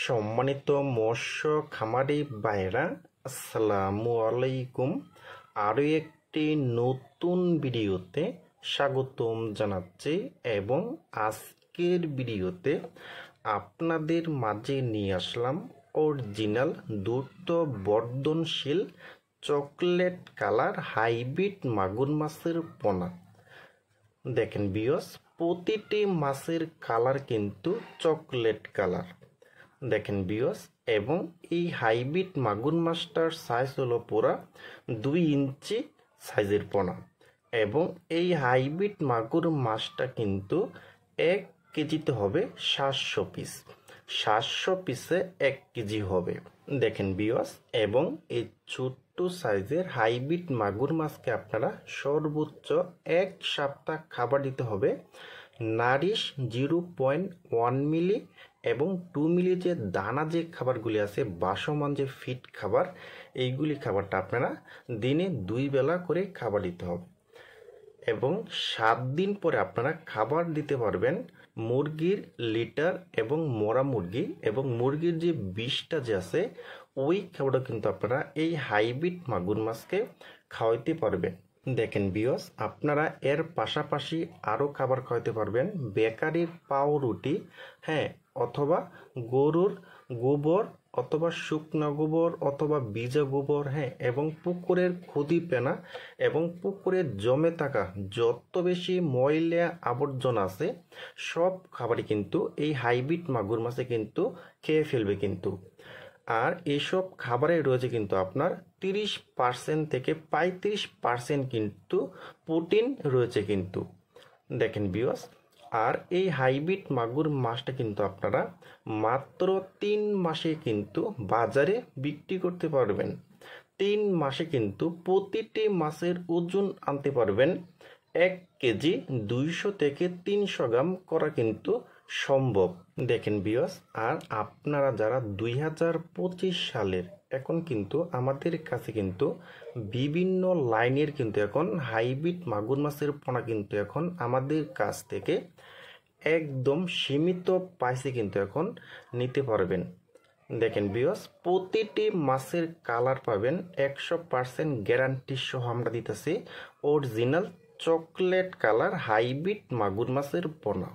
সম্মানিত মৎস্য খামারি ভাইরা, আসসালামু আলাইকুম। আরও একটি নতুন ভিডিওতে স্বাগতম জানাচ্ছি এবং আজকের ভিডিওতে আপনাদের মাঝে নিয়ে আসলাম অরিজিনাল দ্রুত বর্ধনশীল চকলেট কালার হাইব্রিড মাগুর মাছের পোনা। দেখেন ভিউয়ার্স, প্রতিটি মাছের কালার কিন্তু চকলেট কালার। দেখেন ভিউয়ার্স, এবং এই হাইব্রিড মাগুর মাছটার সাইজ হলো পুরা 2 ইঞ্চি সাইজের পোনা। এবং এই হাইব্রিড মাগুর মাছটা কিন্তু 1 কেজিতে হবে 700 পিস। 700 পিসে 1 কেজি হবে। দেখেন ভিউয়ার্স, এবং এই ছোট্ট সাইজের হাইব্রিড মাগুর মাছকে আপনারা সর্বোচ্চ 1 সপ্তাহ খাবার দিতে হবে নারিশ 0.1 মিলি এবং 2 মিলি যে দানা যে খাবারগুলি আছে, বাসমান যে ফিট খাবার, এইগুলি খাবারটা আপনারা দিনে 2 বেলা করে খাবার দিতে হবে। এবং 7 দিন পরে আপনারা খাবার দিতে পারবেন মুরগির লিটার এবং মরা মুরগি এবং মুরগির যে বিষটা যে আছে, ওই খাবারটা কিন্তু আপনারা এই হাইব্রিড মাগুর মাছকে খাওয়াইতে পারবেন। দেখেন ভিউয়ার্স, আপনারা এর পাশাপাশি আরও খাবার খাওয়াতে পারবেন বেকারির পাউরুটি, অথবা গরুর গোবর অথবা শুকনো গোবর অথবা বীজা গোবর, এবং পুকুরের খুদি পেনা এবং পুকুরে জমে থাকা যত বেশি ময়লা আবর্জনা আছে সব খাবারই কিন্তু এই হাইব্রিড মাগুর মাছে কিন্তু খেয়ে ফেলবে কিন্তু। আর এইসব খাবারে রয়েছে কিন্তু আপনার 30% থেকে 35% কিন্তু প্রোটিন রয়েছে কিন্তু। দেখেন ভিউয়ার্স, আর এই হাইব্রিড মাগুর মাছটা কিন্তু আপনারা মাত্র 3 মাসে কিন্তু বাজারে বিক্রি করতে পারবেন। 3 মাসে কিন্তু প্রতিটি মাছের ওজন আনতে পারবেন 1 কেজি 200 থেকে 300 গ্রাম করা কিন্তু সম্ভব। দেখেন ভিউয়ার্স, আর আপনারা যারা 2025 সালের এখন কিন্তু আমাদের কাছে কিন্তু বিভিন্ন লাইনের কিন্তু এখন হাইব্রিড মাগুর মাছের পোনা কিন্তু এখন আমাদের কাছ থেকে একদম সীমিত প্রাইসে কিন্তু এখন নিতে পারবেন। দেখেন ভিউয়ার্স, প্রতিটি মাছের কালার পাবেন 100% গ্যারান্টি সহ আমরা দিতেছি অরিজিনাল চকলেট কালার হাইব্রিড মাগুর মাছের পোনা।